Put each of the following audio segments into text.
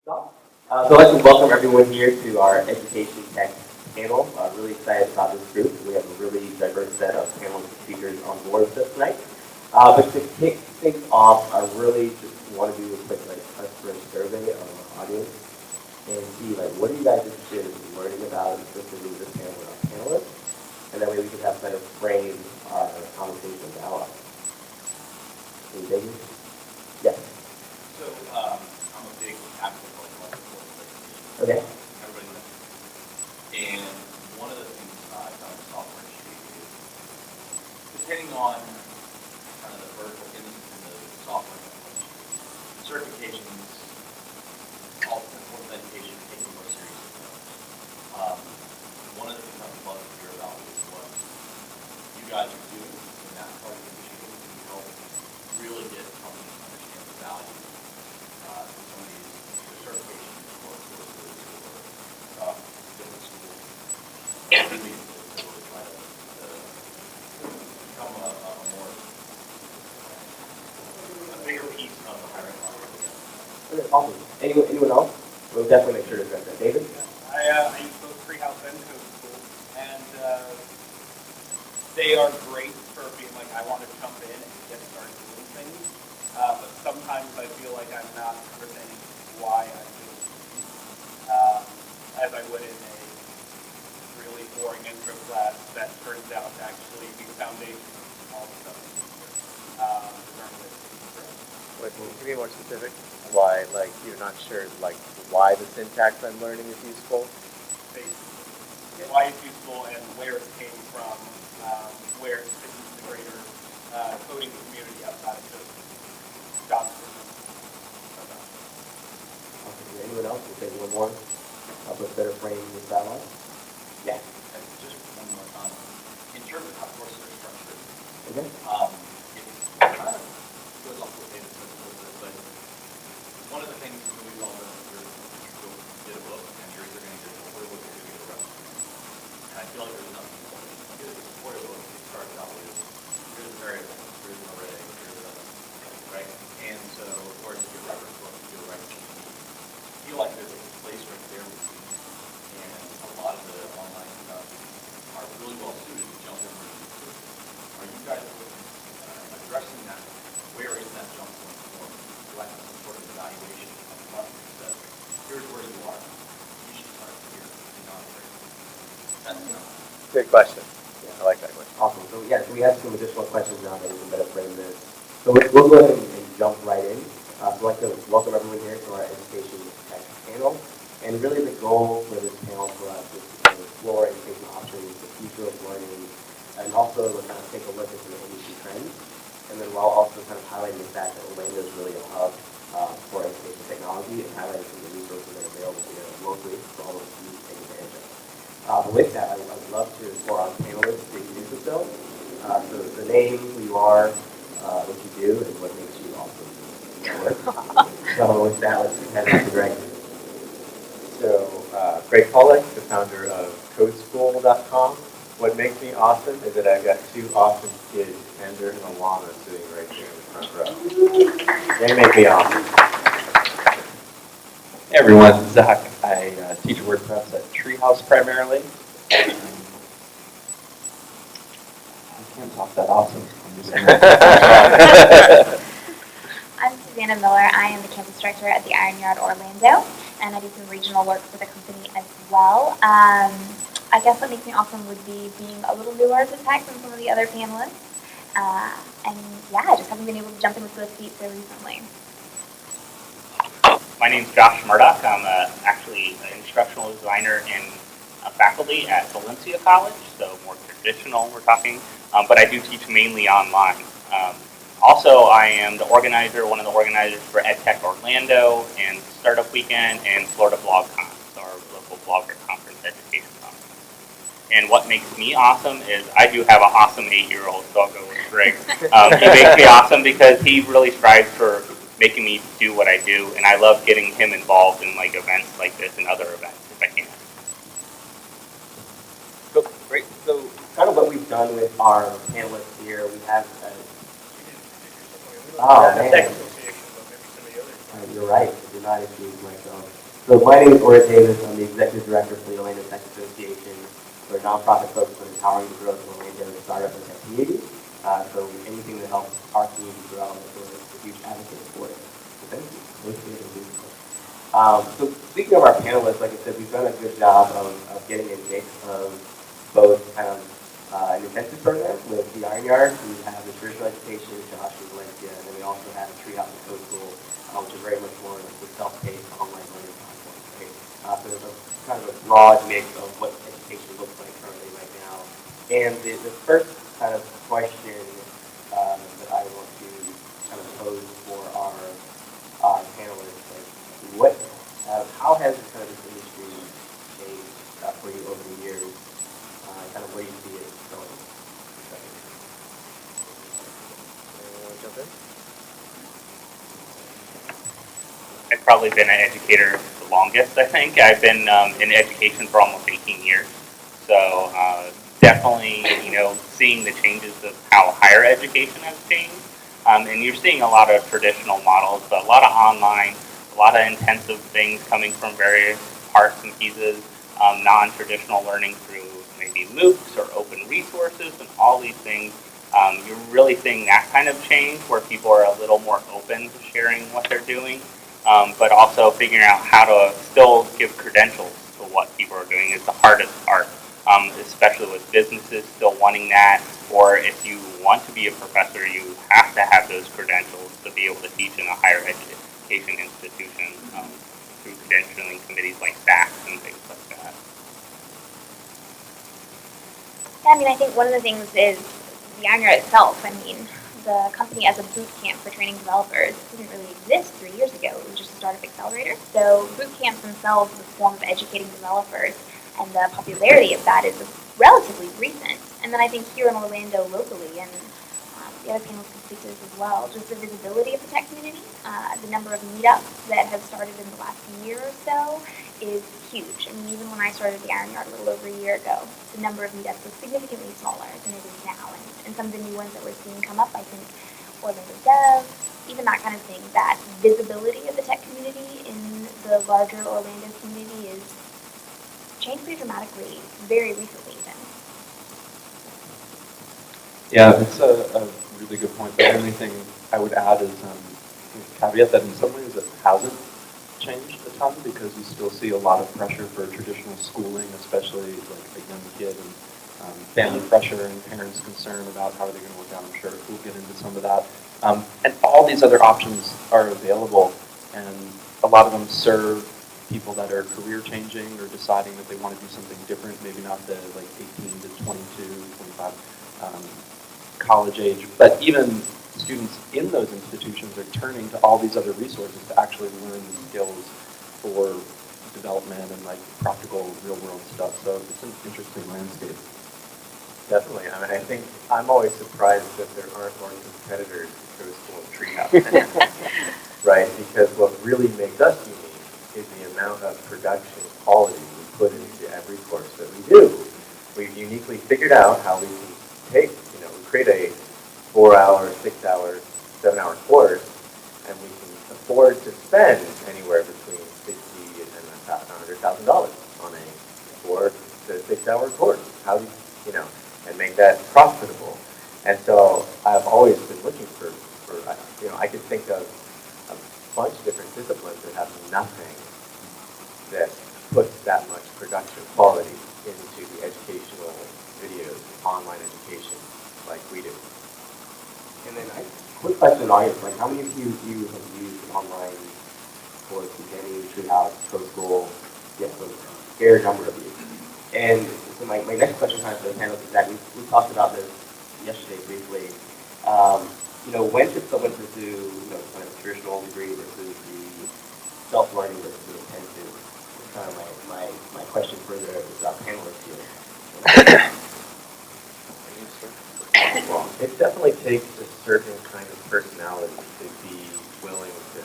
So I'd like to welcome everyone here to our Education Tech panel. Really excited about this group. We have a really diverse set of panel speakers on board with us tonight. But to kick things off, I really just want to do a quick customer survey of our audience and see what are you guys interested in learning about, and specifically this panel with our panelists, and that way we can have better frame our conversation and dialogue. Any takers? Yes. So I'm a big advocate of Okay. everybody knows. And one of the things I found in the software industry is, depending on kind of the vertical in the software industry, certifications, all the forms of education, taken more seriously. One of the things I would love to hear about is what you guys are doing in that part of the industry to help really get companies to understand the value of some of these certifications or courses or different schools. And really try to become a bigger piece of the hiring process. Okay, awesome. Anyone else? We'll definitely make sure to address that. David? I use both Treehouse and Code School, and they are great for being like, I want to jump in and get started doing things, but sometimes I feel like I'm not understanding why I'm doing things, as I would in a really boring intro class that turns out to actually be the foundation of all the stuff to learn with. Wait, can you be more specific? Why, you're not sure, why the syntax I'm learning is useful? Basically, why it's useful and where it came from, where it fits into the greater coding community outside of just job description. Okay, anyone else? We'll take one more. Help us better frame this dialogue. Yeah. And just one more comment. In terms of how courses are structured, Okay. it kind of goes off what David said a little bit, but one of the things that we all know is you get a book and you're either going to get a supporter book or you're going to get a reference. And I feel like there's nothing more. You get a supporter book, it starts out with here's a variable, here's an array, here's a right? And so, of course, you get a reference book, you get a reference book. I feel like there's a place right there between, and a lot of the online stuff are really well suited to jump in. Are you guys addressing that? Where is that jump point for? Do I have some sort of evaluation of the market that says, here's where you are. You should start here and not there. That's enough. Good question. Yeah, I like that question. Awesome. So yeah, we have some additional questions now that we can better frame this. So we'll go ahead and jump right in. So I'd like to welcome everyone here to our Education Tech panel. And really the goal for this panel for us is to kind of explore education options, the future of learning, and also kind of take a look at some industry trends. And then while also kind of highlighting the fact that Orlando is really a hub for education technology and highlighting some of the resources that are available here locally for all of us to take advantage of. But with that, I would love to, for our panelists, to introduce themselves. So the name, who you are, what you do, and what makes you awesome. So with that, let's head on to Gregg. So, Gregg Pollack, the founder of codeschool.com. What makes me awesome is that I've got two awesome kids, Ender and Alana, sitting right here in the front row. They make me awesome. Hey everyone, this is Zach. I teach WordPress at Treehouse primarily. I can't talk that awesome. I'm just gonna I'm Susanna Miller. I am the campus director at the Iron Yard Orlando, and I do some regional work for the company as well. I guess what makes me awesome would be being a little newer to tech than some of the other panelists. And yeah, just haven't been able to jump into the seat so recently. My name's Josh Murdock. I'm actually an instructional designer and a faculty at Valencia College, so more traditional we're talking, but I do teach mainly online. Also, I am the organizer, one of the organizers for WordPress-Orlando and Startup Weekend and Florida BlogCon, so our local blogger conference, education conference. And what makes me awesome is I do have an awesome 8-year-old, so I'll go with Gregg. He makes me awesome because he really strives for making me do what I do, and I love getting him involved in events like this and other events if I can. So, great. So kind of what we've done with our panelists here, we have. Oh man. You're All right, I did not introduce myself. So my name is Orrin Davis. I'm the Executive Director for the Orlando Tech Association. We're a nonprofit focused on empowering the growth of Orlando startup and tech community. So anything that helps our community grow, we're a huge advocate for it. So thank you. So speaking of our panelists, like I said, we've done a good job of getting a mix of both kind of an intensive program with the Iron Yard. We have the traditional education, Josh and Valencia, and then we also have a Treehouse and Code School, which is very much more like the self-paced online learning platform. Right? So there's a kind of a broad mix of what education looks like currently right now. And the first kind of question that I want to kind of pose for our panelists, like how has kind of this industry changed for you over the years? Kind of where you see it going? Jump in? I've probably been an educator the longest, I think. I've been in education for almost 18 years. So definitely, seeing the changes of how higher education has changed. And you're seeing a lot of traditional models, but a lot of online, a lot of intensive things coming from various parts and pieces, non-traditional learning through maybe MOOCs or open resources and all these things. You're really seeing that kind of change where people are a little more open to sharing what they're doing, but also figuring out how to still give credentials to what people are doing is the hardest part, especially with businesses still wanting that, or if you want to be a professor, you have to have those credentials to be able to teach in a higher education institution through credentialing committees like SACs and things like that. Yeah, I mean, I think one of the things is the Iron Yard itself. I mean, the company as a boot camp for training developers didn't really exist 3 years ago. It was just a startup accelerator. So boot camps themselves is a form of educating developers, and the popularity of that is relatively recent. And then I think here in Orlando locally, and the other panels can speak to this as well, just the visibility of the tech community, the number of meetups that have started in the last year or so is huge. I mean, even when I started the Iron Yard a little over a year ago, the number of meetups was significantly smaller than it is now. And some of the new ones that we're seeing come up, I think Orlando Dev, even that kind of thing, that visibility of the tech community in the larger Orlando community is changed pretty dramatically very recently even. Yeah, it's a really good point. The only thing I would add is caveat that in some ways it hasn't changed a ton because you still see a lot of pressure for traditional schooling, especially like a young kid, and family pressure and parents' concern about how are they going to work out. I'm sure we'll get into some of that. And all these other options are available, and a lot of them serve people that are career changing or deciding that they want to do something different, maybe not the like 18 to 22, 25 college age, but even students in those institutions are turning to all these other resources to actually learn the skills for development and like practical real world stuff. So it's an interesting landscape. Definitely. I mean, I think I'm always surprised that there aren't more competitors to Code School and Treehouse, right? Because what really makes us unique is the amount of production quality we put into every course that we do. We've uniquely figured out how we can take, we create a 4-hour, 6-hour, 7-hour course, and we can afford to spend anywhere between $60,000 and $100,000 on a 4 to 6-hour course. How do and make that profitable? And so I've always been looking for I could think of a bunch of different disciplines that have nothing that puts that much production quality into the educational videos, online education like we do. And then quick question in the audience, like how many of you have used an online course, Beginning, Treehouse, Code School? Yes, a fair number of you. And so my next question kind of for the panel is that we talked about this yesterday briefly. When should someone pursue kind of a traditional degree versus the self-learning versus the intensive? That's kind of my question for our panelists here. Well, it definitely takes a certain kind of personality to be willing to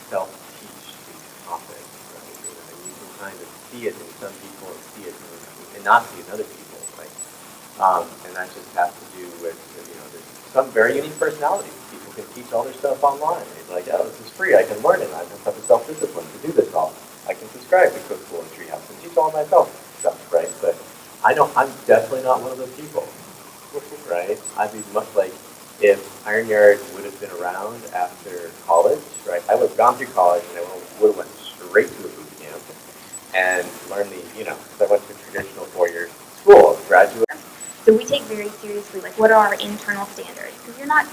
self-teach these topics, right? And you can kind of see it in some people and see it and not see in other people, right? And that just has to do with, there's some very unique personalities. People can teach all their stuff online. He's like, oh, this is free. I can learn it. I just have the self-discipline to do this all. I can subscribe to Code School and Treehouse and teach all myself stuff, right? But I know I'm definitely not one of those people, right? I'd be much like if Iron Yard would have been around after college, right? I would have gone through college and I would have went straight to a boot camp and learned the, because I went to traditional 4-year school, graduate. So we take very seriously, like, what are our internal standards? Because you're not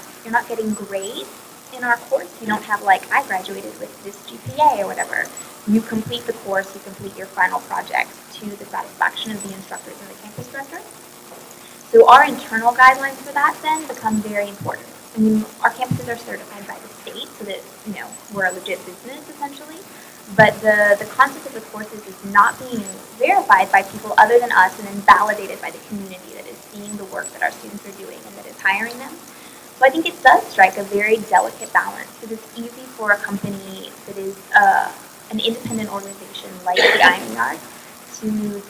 getting grades in our course. You don't have, like, I graduated with this GPA or whatever. You complete the course, you complete your final project to the satisfaction of the instructors and the campus director. So our internal guidelines for that then become very important. I mean, our campuses are certified by the state so that, we're a legit business essentially. But the concept of the courses is not being verified by people other than us and then validated by the community that is seeing the work that our students are doing and that is hiring them. So I think it does strike a very delicate balance because it's easy for a company that is an independent organization like the Iron Yard to lose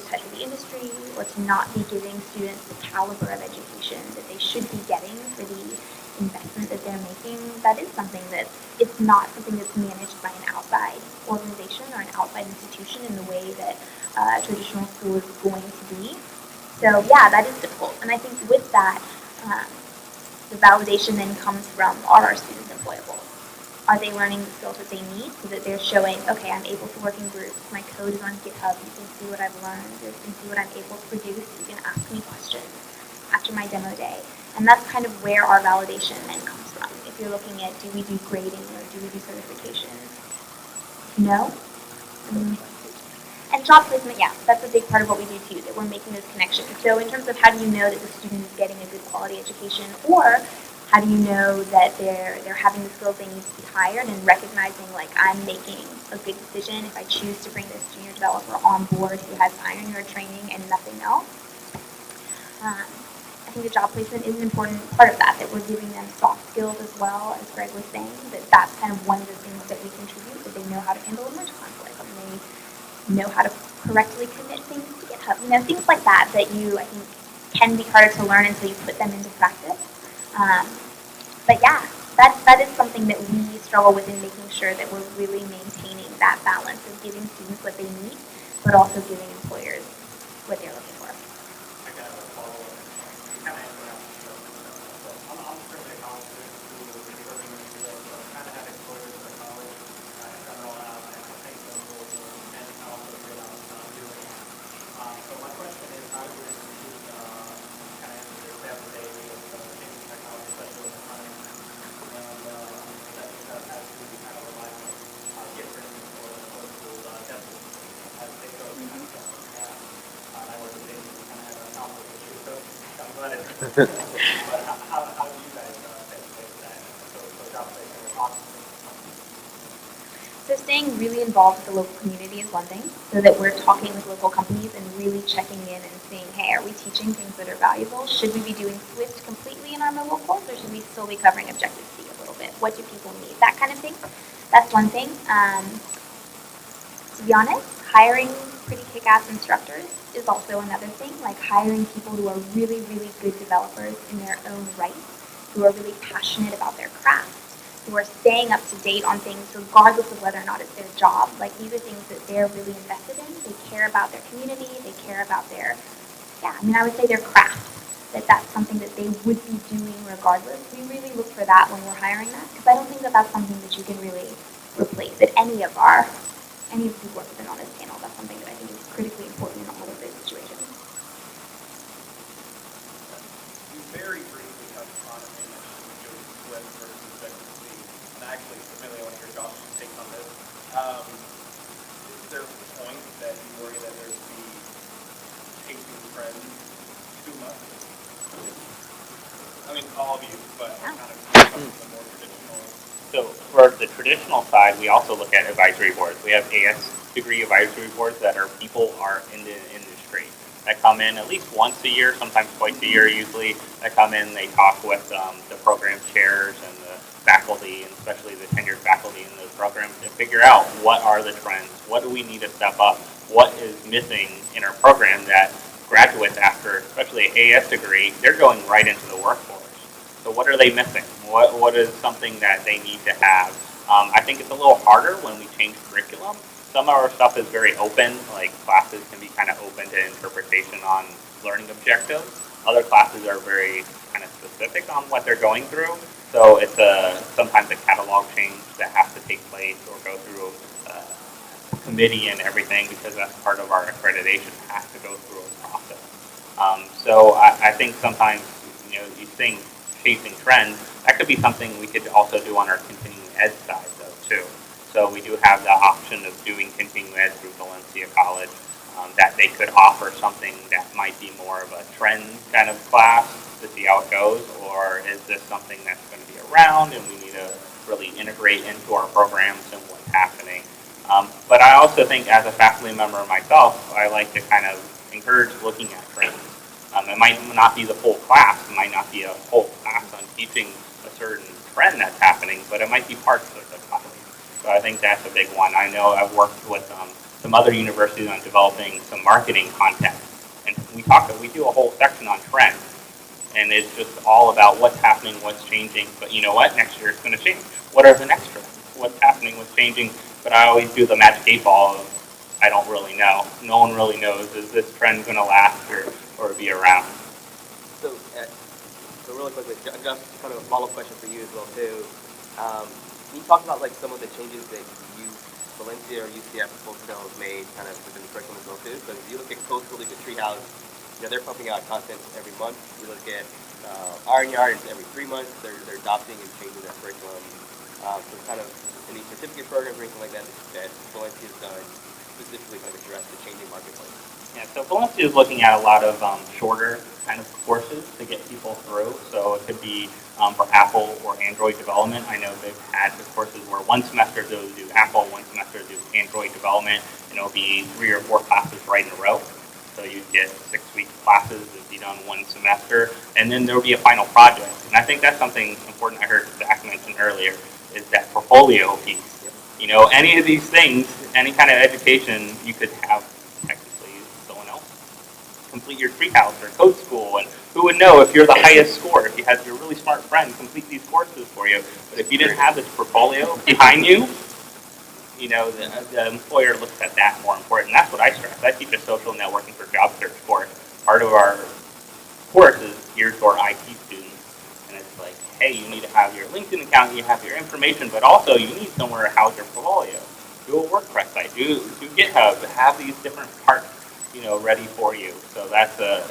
touch with the industry or to not be giving students the caliber of education that they should be getting for the investment that they're making. That is something that it's not something that's managed by an outside organization or an outside institution in the way that a traditional school is going to be. So yeah, that is difficult. And I think with that, the validation then comes from, are our students employable? Are they learning the skills that they need so that they're showing, okay, I'm able to work in groups, my code is on GitHub, you can see what I've learned, you can see what I'm able to produce, you can ask me questions after my demo day. And that's kind of where our validation then comes from. If you're looking at, do we do grading or do we do certification? No. And job placement, yeah, that's a big part of what we do too, that we're making those connections. So in terms of how do you know that the student is getting a good quality education, or how do you know that they're having the skills they need to be hired and recognizing, like, I'm making a good decision if I choose to bring this junior developer on board who has Iron Yard training and nothing else. I think the job placement is an important part of that we're giving them soft skills as well, as Gregg was saying, that's kind of one of the things that we contribute, that they know how to handle a merge conflict, and they know how to correctly commit things to GitHub. Things like that you, I think, can be harder to learn until you put them into practice. But yeah, that is something that we struggle with in making sure that we're really maintaining that balance of giving students what they need, but also giving employers what they're looking for. I got a follow-up. You kind of answered that. So I'm currently a college student who is working in the field, so I kind of have exposure to the college. I've done it all out, and I think those rules and also feel I'm doing it. So my question is, how do you institute kind of the 7 days of changing technology, especially with the time, and that has to be kind of rely on different or schools definitely as they go kind of I work with things and kind of have a conflict issue, so I'm glad it's but how do you guys face that? So job placement or options? So staying really involved with the local community is one thing, so that we're talking with local companies and really checking in and seeing, hey, are we teaching things that are valuable? Should we be doing Swift completely in our mobile course, or should we still be covering Objective-C a little bit? What do people need? That kind of thing. That's one thing. To be honest, hiring pretty kick-ass instructors is also another thing, like hiring people who are really, really good developers in their own right, who are really passionate about their craft, who are staying up to date on things regardless of whether or not it's their job. Like, these are things that they're really invested in. They care about their community. They care about their, I would say their craft, that's something that they would be doing regardless. We really look for that when we're hiring that, because I don't think that that's something that you can really replace at any of the people who have been on this panel. That's something that I think is critically important in all of those situations. You very briefly touched upon it in doing Swift versus Objective-C, and actually, Amelia, I want to hear Josh's take on this. Is there a point that you worry that there's the chasing trends too much? I mean, all of you, but kind of some of the more traditional. So for the traditional side, we also look at advisory boards. We have AS degree advisory boards that are people are in the industry that come in at least once a year, sometimes twice a year usually, that come in, they talk with the program chairs and the faculty, and especially the tenured faculty in those programs, to figure out what are the trends, what do we need to step up, what is missing in our program that graduates after, especially an AS degree, they're going right into the workforce. So what are they missing? What is something that they need to have? I think it's a little harder when we change curriculum. Some of our stuff is very open, like classes can be kind of open to interpretation on learning objectives. Other classes are very kind of specific on what they're going through. So it's sometimes a catalog change that has to take place or go through committee and everything, because that's part of our accreditation, has to go through a process. So I think sometimes, these things, chasing trends, that could be something we could also do on our continuing ed side though too. So we do have the option of doing continuing ed through Valencia College, that they could offer something that might be more of a trend kind of class to see how it goes, or is this something that's going to be around and we need to really integrate into our programs and what's happening. But I also think as a faculty member myself, I like to kind of encourage looking at trends. It might not be the full class, it might not be a whole class on teaching a certain trend that's happening, but it might be parts of the class. So I think that's a big one. I know I've worked with some other universities on developing some marketing content, and we do a whole section on trends, and it's just all about what's happening, what's changing. But you know what? Next year it's going to change. What are the next trends? What's happening? What's changing? But I always do the magic 8 ball of I don't really know. No one really knows. Is this trend going to last or be around? So really quickly, just kind of a follow-up question for you as well too. Can you talk about like some of the changes that you, Valencia or UCF Wholesale has made kind of within the curriculum as well too? So if you look at Coast School, look at Treehouse, they're pumping out content every month. You look at Iron Yard, every 3 months they're adopting and changing their curriculum. So kind of any certificate programs or anything like that that Valencia has done specifically kind of address the changing marketplace. Yeah, so Valencia is looking at a lot of shorter kind of courses to get people through. So it could be for Apple or Android development. I know they've had the courses where one semester they'll do Apple, one semester they'll do Android development, and it'll be 3 or 4 classes right in a row. So you get 6-week classes that be done one semester, and then there'll be a final project. And I think that's something important I heard Zach mention earlier, is that portfolio piece. Any of these things, any kind of education, you could have technically someone else complete your Treehouse or Code School, and who would know if you're the highest score, if you had your really smart friend complete these courses for you. But if you didn't have this portfolio behind you, the employer looks at that more important. That's what I stress. I teach a social networking for job search course. Part of our course is geared toward IT students. And it's like, hey, you need to have your LinkedIn account, you have your information, but also you need somewhere to house your portfolio. Do a WordPress site, do GitHub, have these different parts, ready for you. So that's a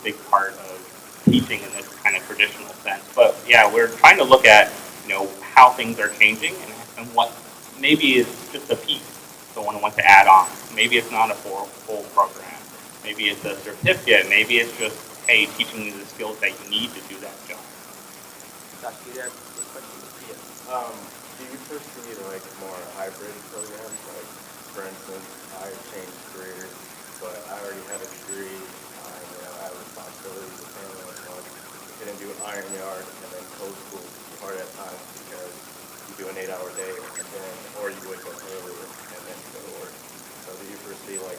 big part of teaching in this kind of traditional sense. But yeah, we're trying to look at, how things are changing and what maybe it's just a piece someone wants to add on. Maybe it's not a full program. Maybe it's a certificate. Maybe it's just, hey, teaching you the skills that you need to do that job. Josh, do you have a question? Yeah. Do you foresee like more hybrid programs? Like, for instance, I changed careers, but I already had a degree. I had responsibilities with family and stuff. I couldn't do Iron Yard and then Code School part at times because you do an 8-hour day, and then or you wake up earlier and then go to work. So do you foresee like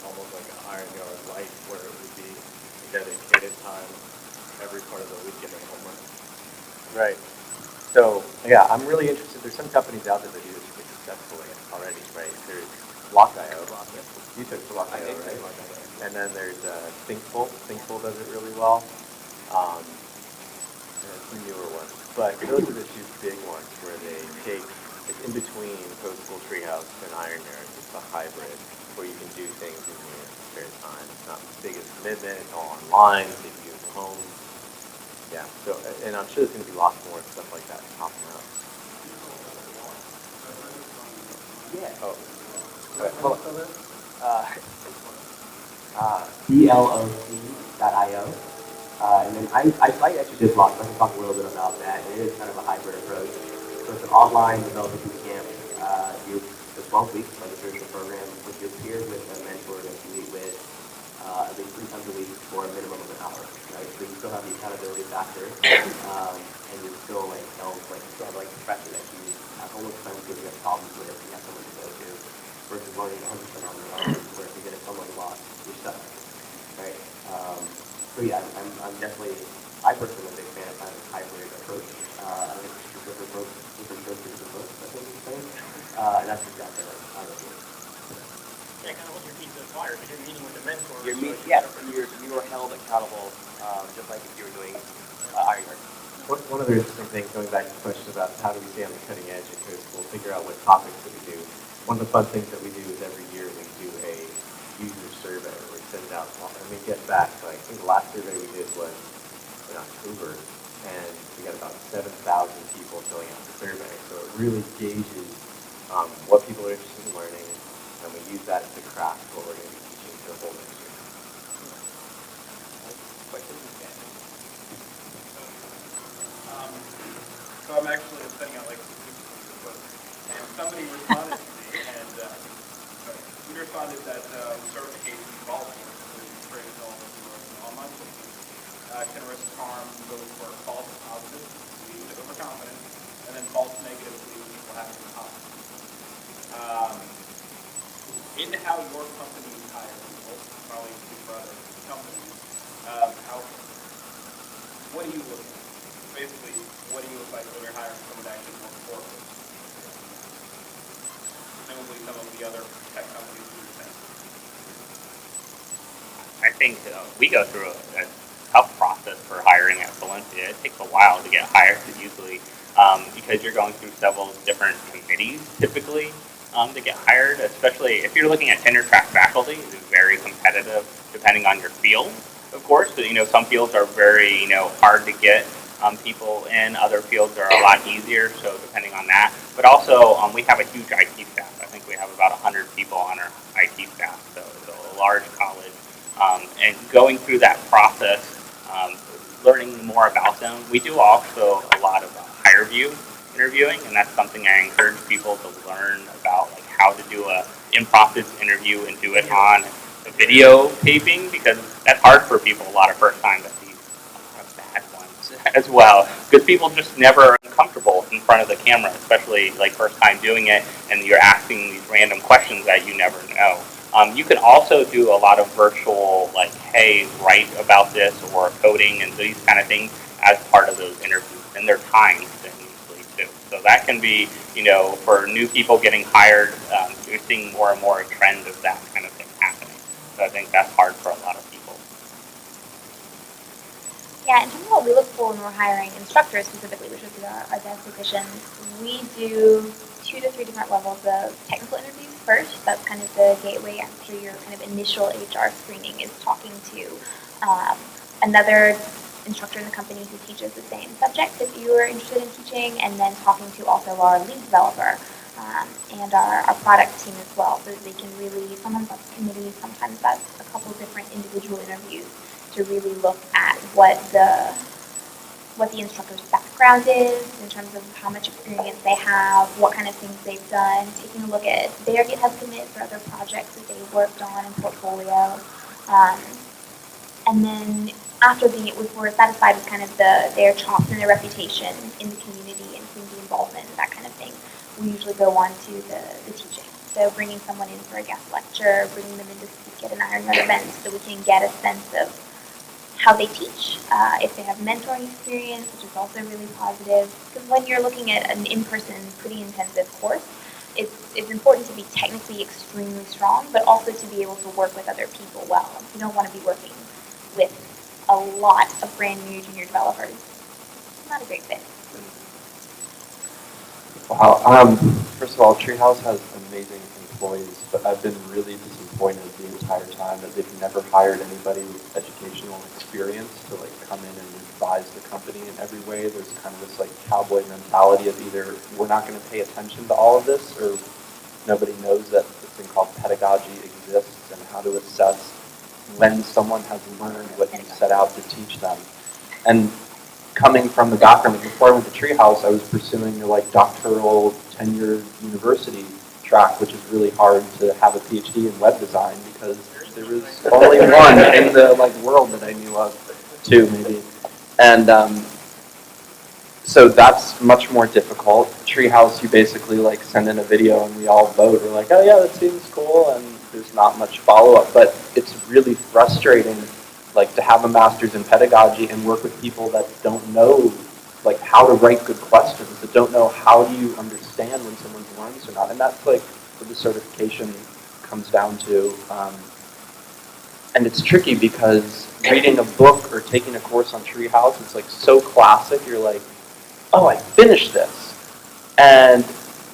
almost like an Iron Yard life where it would be dedicated time every part of the weekend and homework? Right. So, yeah, I'm really interested. There's some companies out there that do this pretty successfully already, right? There's Block.io. You took Block.io, right? And then there's Thinkful. Thinkful does it really well. And some newer ones. But those are the 2 big ones where they take, it's in between Code School, Treehouse, and Iron Yard. It's a hybrid where you can do things in your spare time. It's not the biggest commitment. It's all online. So you can do it at home. Yeah, so, and I'm sure there's going to be lots more stuff like that popping up. Yeah. Oh. BLOC.io. And then I actually did blog, so I can talk a little bit about that. It is kind of a hybrid approach. So it's an online developer boot camp. For 12 weeks, registration program with your peers, with a mentor that you meet with at least 3 times a week for a minimum of an hour. Right? So you still have the accountability factor, and you're still still have a professor that you have almost friends giving us problems with, you have someone to go to, versus learning 100% on your own, where if you get someone lost, you're stuck. Right? So yeah, I'm definitely, I personally am a big fan of kind of approach. I think it's a different approach, I think it's saying. And that's exactly right. I don't know. Yeah, kind of what your piece of fire, because you're meeting with a mentor. You're held accountable, just like if you were doing Iron Guard. One other interesting thing, going back to the question about how do we stay on the cutting edge at Code School, figure out what topics that we do. One of the fun things that we do is every year we do a user survey where we send out, and we get back, like, I think the last survey we did was in October, and we got about 7,000 people filling out the survey. So it really gauges what people are interested in learning, and we use that to craft what we're going to be teaching for the whole next year. So I'm actually sending out like and somebody responded to me, and he responded that certification involved traditional online can risk harm both for false positives, leading to overconfidence, and then false negatives, leading people having confidence. In how your company hires people, probably for other companies, what do you look at? Basically, what do you look like when you're hiring someone to actually work for you? Presumably some of the other tech companies do the same. I think we go through a tough process for hiring at Valencia. It takes a while to get hired usually because you're going through several different committees typically to get hired, especially if you're looking at tenure track faculty. It is very competitive depending on your field, of course. So, some fields are very, hard to get people in. Other fields are a lot easier, so depending on that. But also, we have a huge IT staff. I think we have about 100 people on our IT staff, so it's a large college. And going through that process, learning more about them. We do also a lot of higher view interviewing, and that's something I encourage people to learn about, like how to do a in-process interview and do it on a video taping, because that's hard for people a lot of first time to see a lot of bad ones as well, because people just never are comfortable in front of the camera, especially like first time doing it, and you're asking these random questions that you never know. You can also do a lot of virtual, like, hey, write about this, or coding and these kind of things as part of those interviews, and they're timed usually too. So that can be, for new people getting hired, you're seeing more and more a trend of that kind of thing happening. So I think that's hard for a lot of people. Yeah, in terms of what we look for when we're hiring instructors specifically, which would be our dev positions, we do 2 to 3 different levels of technical interviews first. That's kind of the gateway after your kind of initial HR screening, is talking to another instructor in the company who teaches the same subject that you are interested in teaching, and then talking to also our lead developer and our product team as well, so that they can really, sometimes that's a committee, sometimes that's a couple different individual interviews to really look at what the instructor's background is in terms of how much experience they have, what kind of things they've done, taking a look at their GitHub commit for other projects that they've worked on and portfolio. And then after if we're satisfied with kind of their chops and their reputation in the community and community involvement and that kind of thing, we usually go on to the teaching. So bringing someone in for a guest lecture, bringing them in to speak at an Iron Man event, so that we can get a sense of how they teach, if they have mentoring experience, which is also really positive. Because when you're looking at an in-person, pretty intensive course, it's important to be technically extremely strong, but also to be able to work with other people well. You don't want to be working with a lot of brand new junior developers. It's not a great fit. Wow. First of all, Treehouse has amazing employees, but I've been really disappointed the entire time that they've never hired anybody with educational experience to come in and advise the company in every way. There's kind of this cowboy mentality of either we're not going to pay attention to all of this, or nobody knows that this thing called pedagogy exists and how to assess when someone has learned what you set out to teach them. And coming from the background, before I went to Treehouse, I was pursuing the doctoral tenured university track, which is really hard to have a PhD in web design because there was only one in the world that I knew of, two maybe. And so that's much more difficult. Treehouse, you basically send in a video and we all vote. We're like, oh yeah, that seems cool, and there's not much follow-up. But it's really frustrating to have a master's in pedagogy and work with people that don't know how to write good questions, that don't know how do you understand when someone's learning or not. And that's like what the certification comes down to. And it's tricky because reading a book or taking a course on Treehouse is like so classic. You're like, oh, I finished this. And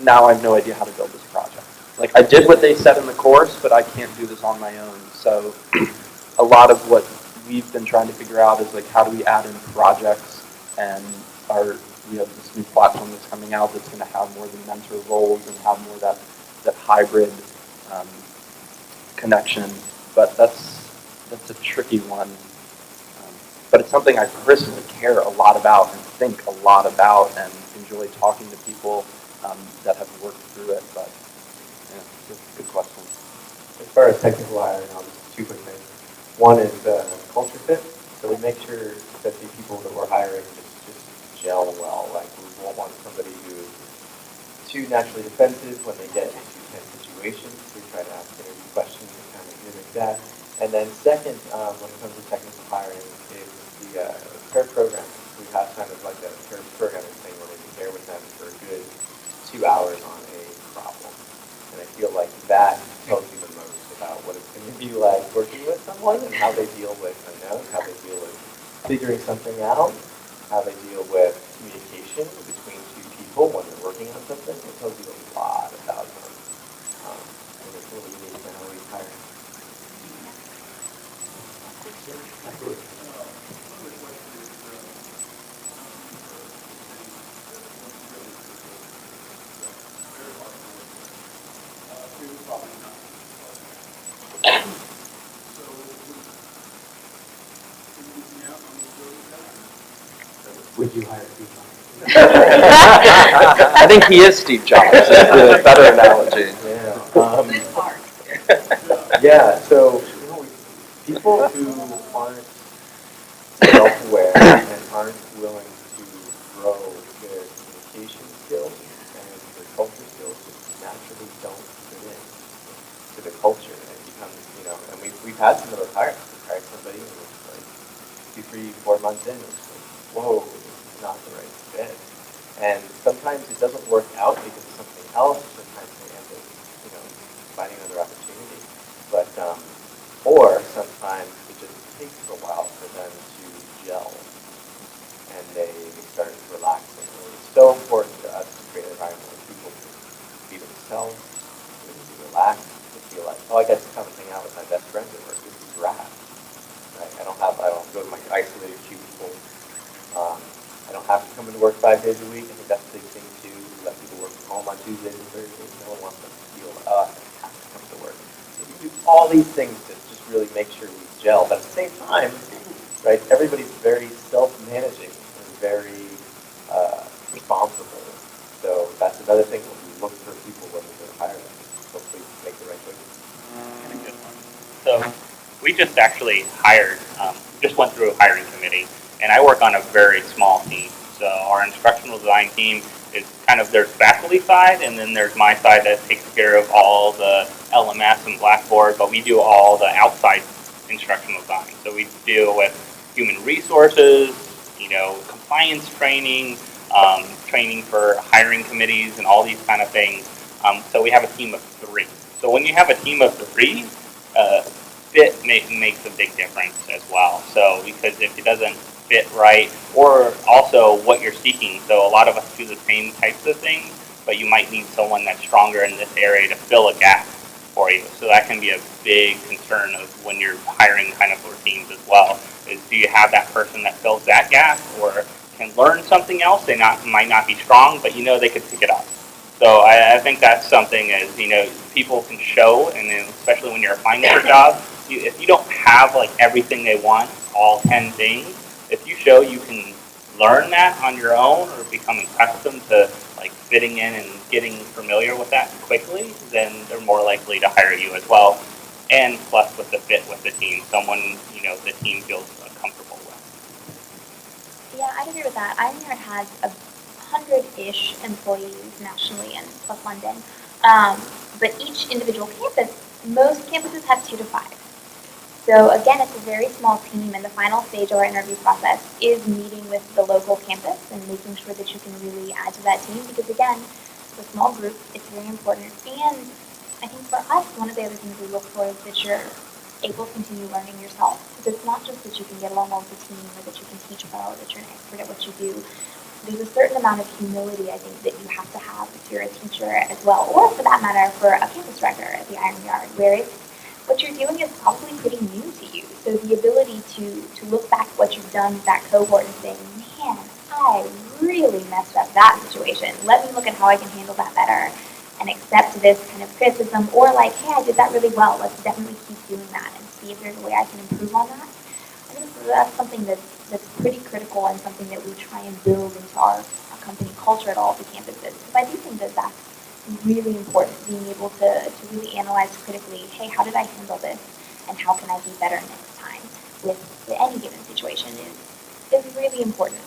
now I have no idea how to build this project. Like I did what they said in the course, but I can't do this on my own. So a lot of what we've been trying to figure out is like how do we add in projects, and we have this new platform that's coming out that's going to have more of the mentor roles and have more that hybrid connection. But that's a tricky one. But it's something I personally care a lot about and think a lot about and enjoy talking to people that have worked through it. But yeah, it's a good question. As far as technical hiring, I'll just two quick things. One is culture fit. So we make sure that the people that we're hiring just gel well. Like we won't want somebody who's too naturally defensive when they get into tense situations. We try to ask interview questions and kind of mimic that. And then second, when it comes to technical hiring, is the pair programming. We have kind of like a pair programming thing where they can pair with them for a good 2 hours on a problem. And I feel like that tells you the most about what it's going to be like working with someone and how they deal with unknown, how they deal with figuring something out, how they deal with communication between two people when they're working on something. It tells you a lot about them. And it's really unique to how we hire. Would you hire people? I think he is Steve Jobs. Is a better analogy. Yeah. So people who aren't self-aware and aren't willing to grow their communication skills and their culture skills just naturally don't fit in to the culture. And it becomes, and we've had some of those hires. We hired somebody and it was like 2, 3, 4 months in, it's like, whoa, this is not the right fit. And sometimes it doesn't work out because of something else. Sometimes they end up, finding another opportunity. But or sometimes it just takes a while for them to gel, and they start relaxing. And it's so important to us to create an environment where people can be themselves, they can be relaxed, they feel like, oh, I get to come and hang out with my best friends at work. This is rad. Right? I don't go to my isolated cubicle. I don't have to come into work 5 days a week. I think that's a big thing too. We let people work from home on Tuesdays and Thursdays. No one wants them to feel, I have to come to work. So we do all these things to just really make sure we gel. But at the same time, right, everybody's very self-managing and very responsible. So that's another thing when we look for people when we go to hire them. Hopefully make the right choices. So we just actually hired, just went through a hiring committee, and I work on a very small team. So our instructional design team is kind of there's faculty side, and then there's my side that takes care of all the LMS and Blackboard, but we do all the outside instructional design. So we deal with human resources, compliance training, training for hiring committees and all these kind of things. So we have a team of 3. So when you have a team of 3, fit makes a big difference as well. So because if it doesn't fit right, or also what you're seeking. So a lot of us do the same types of things, but you might need someone that's stronger in this area to fill a gap for you. So that can be a big concern of when you're hiring kind of for teams as well, is do you have that person that fills that gap or can learn something else? They might not be strong, but they could pick it up. So I think that's something as, people can show, and then especially when you're applying for a job, if you don't have like everything they want, all 10 things, if you show you can learn that on your own or become accustomed to like fitting in and getting familiar with that quickly, then they're more likely to hire you as well. And plus with the fit with the team, someone, the team feels comfortable with. Yeah, I'd agree with that. Iron Yard has 100-ish employees nationally and plus London. But each individual campus, most campuses have 2 to 5. So again, it's a very small team, and the final stage of our interview process is meeting with the local campus and making sure that you can really add to that team, because again, it's a small group, it's very important, and I think for us, one of the other things we look for is that you're able to continue learning yourself. Because it's not just that you can get along well with the team or that you can teach well or that you're an expert at what you do. There's a certain amount of humility, I think, that you have to have if you're a teacher as well, or for that matter, for a campus director at the Iron Yard, where what you're doing is probably pretty new to you. So the ability to look back at what you've done with that cohort and say, man, I really messed up that situation. Let me look at how I can handle that better and accept this kind of criticism, or like, hey, I did that really well. Let's definitely keep doing that and see if there's a way I can improve on that. I think that's something that's pretty critical and something that we try and build into our company culture at all of the campuses. Because I do think that that's really important, being able to really analyze critically, hey, how did I handle this and how can I be better next time with any given situation is really important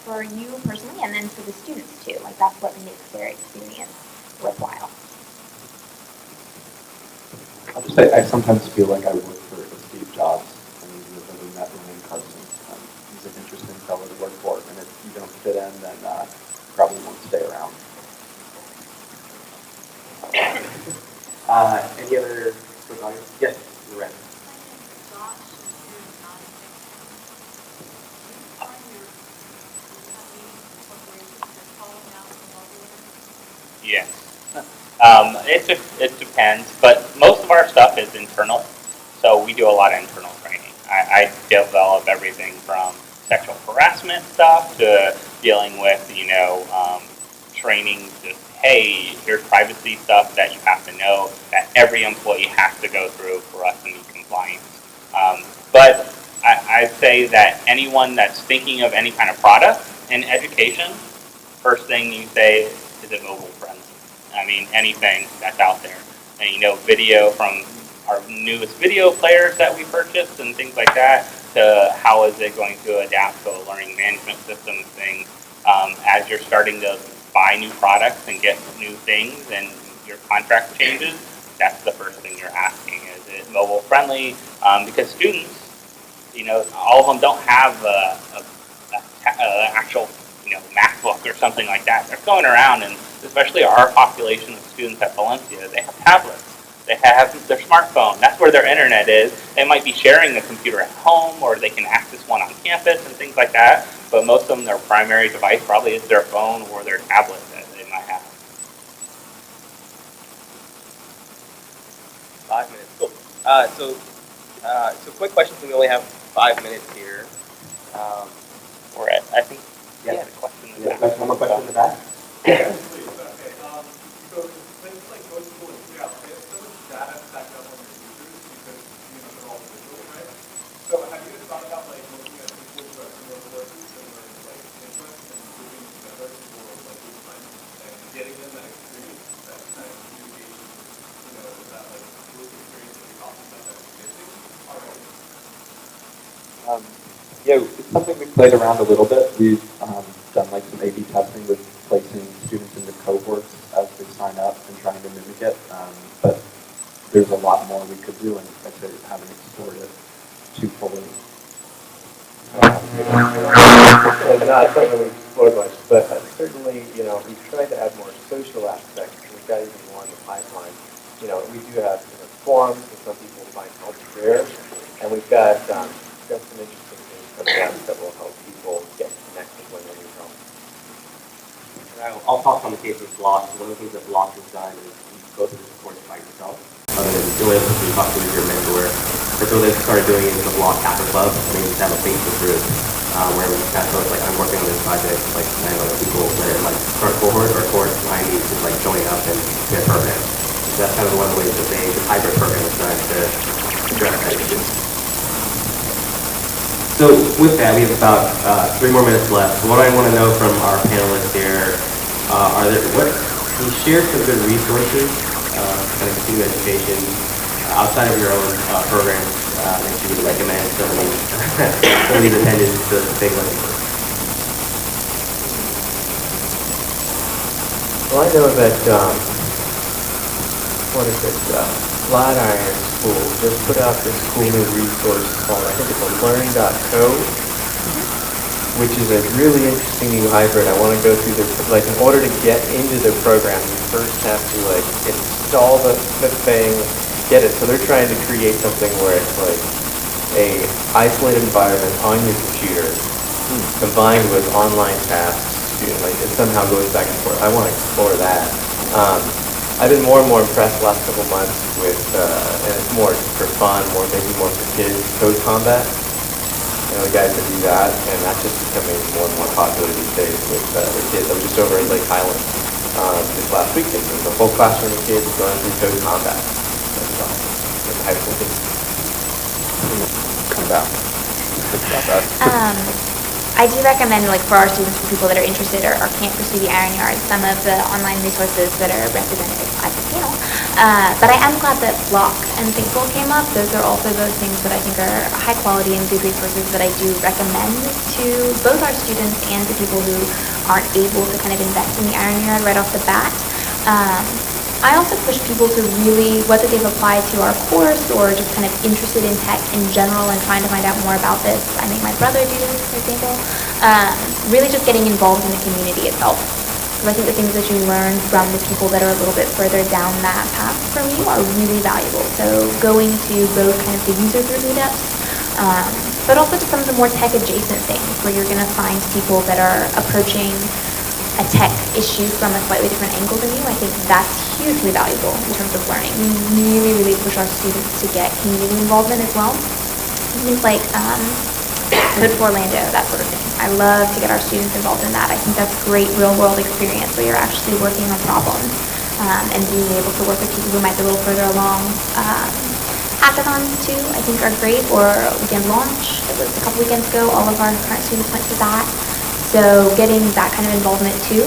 for you personally and then for the students too. Like that's what makes their experience worthwhile. I'll just say I sometimes feel like I work for Steve Jobs. I mean, we met Ryan Carson. He's an interesting fellow to work for, and if you don't fit in, then probably won't stay around. Any other quick audience? Yes, you're right. Yes. It depends, but most of our stuff is internal, so we do a lot of internal training. I develop everything from sexual harassment stuff to dealing with, training to, hey, here's privacy stuff that you have to know that every employee has to go through for us to meet compliance. But I'd say that anyone that's thinking of any kind of product in education, first thing you say, is it mobile friendly? I mean, anything that's out there. And, video from our newest video players that we purchased and things like that, to how is it going to adapt to a learning management system thing. As you're starting to buy new products and get new things and your contract changes, that's the first thing you're asking. Is it mobile friendly? Because students, all of them don't have an actual, MacBook or something like that. They're going around, and especially our population of students at Valencia, they have tablets. They have their smartphone. That's where their internet is. They might be sharing a computer at home, or they can access one on campus and things like that. But most of them, their primary device probably is their phone or their tablet that they might have. 5 minutes. Cool. So quick questions. We only have 5 minutes here. We're at, I think, Yeah. a question in the Yeah, back. one more question in the back? So places like Code School and Clear, they have so much data stacked up on your users because they're all digital, right? So have you guys thought about looking at people who have similar courses, similar interests, and grouping them together for good time and getting them that experience, that kind of communication, that group experience that you're talking about that's missing already? Yeah, it's something we've played around a little bit. We've done some A/B testing with placing students into cohorts as they sign up and trying to mimic it. But there's a lot more we could do, and I say haven't explored it too fully. Not something we've explored much, but certainly, we've tried to add more social aspects. We've got even more in the pipeline. We do have forums that some people find helpful there, and we've got some interesting things coming out that will help people get connected when they need help. I'll talk on the case of Block. One of the things that Block has done is you go through the course by yourself. Other than doing it, you talk to your mentor. But what they've started doing is the Block Hacker Club. And they just have a Facebook group where we kind of feel like I'm working on this project, like 9 other people that are like start cohort or course behind me, just like joining up and get a program. So that's kind of one of the ways that the hybrid program is done to address that issue. So with that, we have about 3 more minutes left. So what I want to know from our panelists here can you share some good resources, kind of continuing education outside of your own programs that you would recommend some of these attendees to take a look at? Well, I know that, what is it? Flatiron School just put out this cool new resource called, I think it's a learn.co, which is a really interesting new hybrid. I want to go through like in order to get into the program, you first have to like install the thing, get it. So they're trying to create something where it's like a isolated environment on your computer combined with online tasks. Like it somehow goes back and forth. I want to explore that. I've been more and more impressed the last couple months with, and it's more for fun, maybe more for kids, Code Combat. You know, the guys that do that, and that's just becoming more and more popular these days with the kids. I was just over at Lake Highland this last weekend. There was a whole classroom of kids going through Code Combat. That was awesome. With the high school kids. Come about. I do recommend, like, for our students, for people that are interested or can't pursue the Iron Yard, some of the online resources that are represented at the panel. But I am glad that Block and Thinkful came up. Those are also those things that I think are high quality and good resources that I do recommend to both our students and to people who aren't able to kind of invest in the Iron Yard right off the bat. I also push people to really, whether they've applied to our course or just kind of interested in tech in general and trying to find out more about this. I make my brother do this, for example. Really just getting involved in the community itself. Because I think the things that you learn from the people that are a little bit further down that path from you are really valuable. So going to both kind of the user group meetups, but also to some of the more tech adjacent things where you're going to find people that are approaching a tech issue from a slightly different angle than you. I think that's hugely valuable in terms of learning. We really, really push our students to get community involvement as well. Things like Code-Orlando, that sort of thing. I love to get our students involved in that. I think that's great real-world experience where you're actually working on problems and being able to work with people who might be a little further along. Hackathons, too, I think are great, or Weekend Launch. It was a couple weekends ago. All of our current students went to that. So getting that kind of involvement too,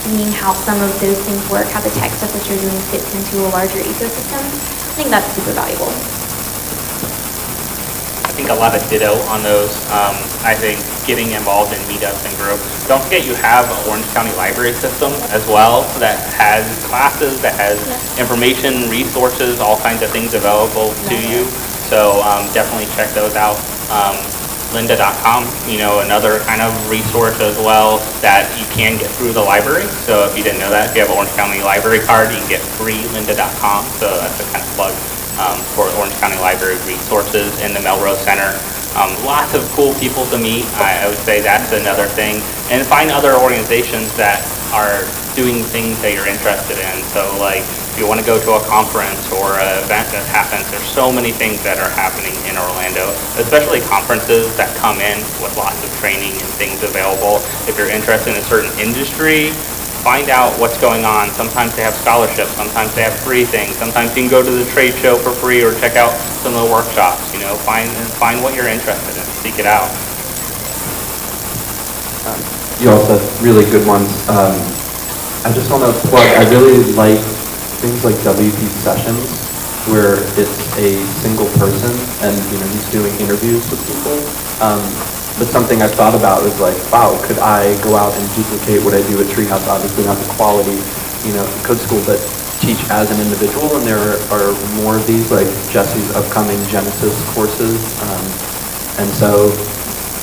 seeing how some of those things work, how the tech stuff that you're doing fits into a larger ecosystem, I think that's super valuable. I think a lot of ditto on those. I think getting involved in meetups and groups. Don't forget you have an Orange County library system as well that has classes, that has information, resources, all kinds of things available to you. So definitely check those out. Lynda.com, another kind of resource as well that you can get through the library. So if you didn't know that, if you have an Orange County library card, you can get free Lynda.com. So that's a kind of plug for Orange County Library resources in the Melrose Center. Lots of cool people to meet. I would say that's another thing. And find other organizations that are doing things that you're interested in. So like if you want to go to a conference or an event that happens, there's so many things that are happening in Orlando, especially conferences that come in with lots of training and things available. If you're interested in a certain industry, find out what's going on. Sometimes they have scholarships, sometimes they have free things, sometimes you can go to the trade show for free or check out some of the workshops. Find what you're interested in, seek it out. You all said really good ones. I just want to plug, I really like things like WP Sessions, where it's a single person and he's doing interviews with people. But something I've thought about is like, wow, could I go out and duplicate what I do at Treehouse? Obviously not the quality, code school, but teach as an individual. And there are more of these, like Jesse's upcoming Genesis courses. And so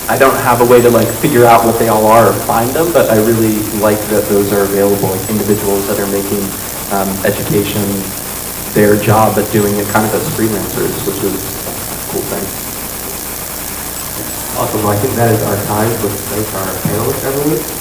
I don't have a way to figure out what they all are or find them, but I really like that those are available, like individuals that are making education their job at doing it kind of as freelancers, which is a cool thing. Awesome. Well, I think that is our time. Let's thank our panelists, everyone.